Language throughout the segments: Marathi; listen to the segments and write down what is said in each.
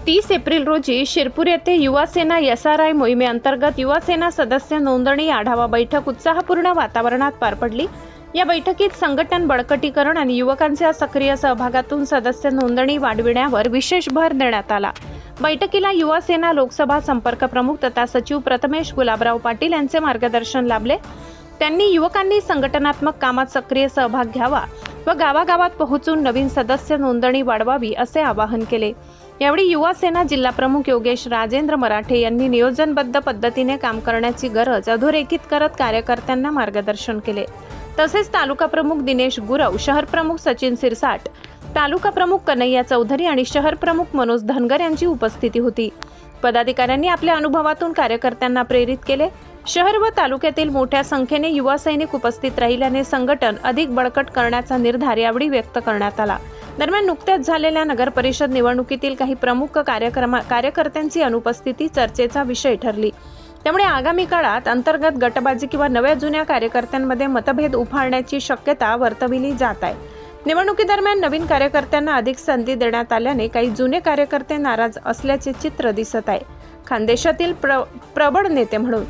30 एप्रिल रोजी शिरपूर येथे युवासेना SRI मोहिमेअंतर्गत युवासेना सदस्य नोंदणी आढावा बैठक उत्साहपूर्ण वातावरणात पार पडली। या बैठकीत संघटन बळकटीकरण आणि युवकांच्या सक्रिय सहभागातून सदस्य नोंदणी वाढविण्यावर विशेष भर देण्यात आला। बैठकीला युवासेना लोकसभा संपर्क प्रमुख तथा सचिव प्रथमेश गुलाबराव पाटील यांचे मार्गदर्शन लाभले। त्यांनी युवकांनी संघटनात्मक कामात सक्रिय सहभाग घ्यावा व गावागावात पोहोचून नवीन सदस्य नोंदणी वाढवावी असे आवाहन केले। यावेळी युवासेना जिल्हा प्रमुख योगेश राजेंद्र मराठे यांनी नियोजनबद्ध पद्धतीने काम करण्याची गरज अधोरेखित करत कार्यकर्त्यांना मार्गदर्शन केले। तसेच तालुका प्रमुख दिनेश गुरव, शहर प्रमुख सचिन सिरसाट, तालुका प्रमुख कन्हैया चौधरी आणि शहर प्रमुख मनोज धनगर यांची उपस्थिती होती। पदाधिकाऱ्यांनी आपल्या अनुभवातून कार्यकर्त्यांना प्रेरित केले। शहर व तालुक्यातील मोठ्या संख्येने युवा सैनिक उपस्थित राहिल्याने संघटन अधिक बळकट करण्याचा निर्धार यावेळी व्यक्त करण्यात आला। दरम्यान नुकत्याच झालेल्या नगर परिषद निवडणुकीतील काही प्रमुख कार्यकर्त्यांची अनुपस्थिती चर्चेचा विषय ठरली। त्यामुळे आगामी काळात अंतर्गत गटबाजी किंवा नव्या जुन्या कार्यकर्त्यांमध्ये मतभेद उफाळण्याची शक्यता वर्तविली जात आहे। निवडणुकीदरम्यान नवीन कार्यकर्त्यांना अधिक संधी देण्यात आल्याने काही जुने कार्यकर्ते नाराज असल्याचे चित्र दिसत आहे। खानदेशातील प्रबळ नेते म्हणून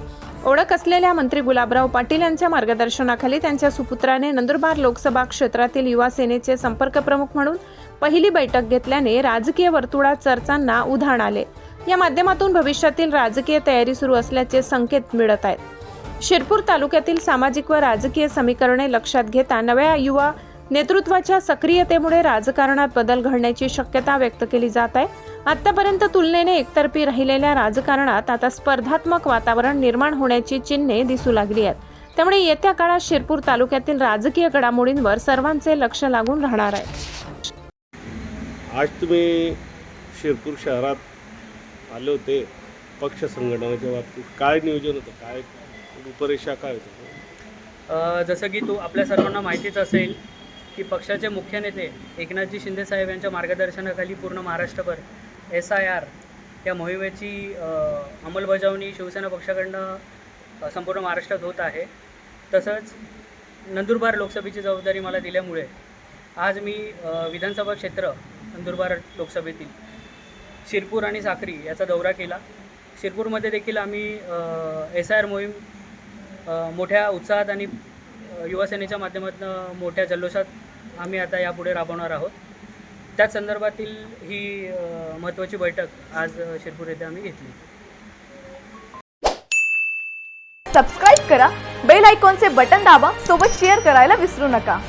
ओळख असलेल्या मंत्री गुलाबराव पाटील यांच्या मार्गदर्शनाखाली त्यांच्या सुपुत्राने नंदुरबार लोकसभा क्षेत्रातील युवा सेनेचे संपर्क प्रमुख म्हणून पहिली बैठक घेतल्याने राजकीय वर्तुळात चर्चांना उधाण आले। या माध्यमातून भविष्यातील राजकीय तयारी सुरू असल्याचे संकेत मिळत आहेत। शिरपूर तालुक्यातील सामाजिक व राजकीय समीकरणे लक्षात घेता नव्या युवा नेतृत्वाच्या सक्रियतेमुळे राजकारणात बदल घडण्याची शक्यता व्यक्त केली जात आहे। आतापर्यंत तुलनेने एकतर्फी राहिलेल्या राजकारणात आता स्पर्धात्मक वातावरण निर्माण होण्याची चिन्हे दिसू लागली आहेत। त्यामुळे येत्या काळात शिरपूर तालुक्यातील राजकीय घडामोडींवर सर्वांचे लक्ष लागून राहणार आहे। आज तुम्ही शिरपूर शहरात आले होते पक्ष संघटनेच्या बाबतीत, काय नियोजन होतं, काय रूपरेषा काय होतं? जसं की आपल्या सर्वांना माहितीच असेल की पक्षाचे मुख्य नेते एकनाथजी शिंदे साहेब यांच्या मार्गदर्शनाखाली पूर्ण महाराष्ट्रभर SIR या मोहिमेची अंमलबजावणी शिवसेना पक्षाकडनं संपूर्ण महाराष्ट्रात होत आहे। तसंच नंदुरबार लोकसभेची जबाबदारी मला दिल्यामुळे आज मी विधानसभा क्षेत्र नंदुरबार लोकसभेतील शिरपूर आणि साक्री याचा दौरा केला। शिरपूरमध्ये देखील आम्ही SIR मोहीम मोठ्या उत्साहात आणि युवासेनेच्या माध्यमातून मोठ्या जल्लोषात आम्ही आता यापुढे राबवणार आहोत। त्याच संदर्भातील ही महत्त्वाची बैठक आज शिरपूर येथे आम्ही घेतली। सबस्क्राइब करा, बेल आयकॉनचे बटन दाबा, सोबत शेअर करायला विसरू नका।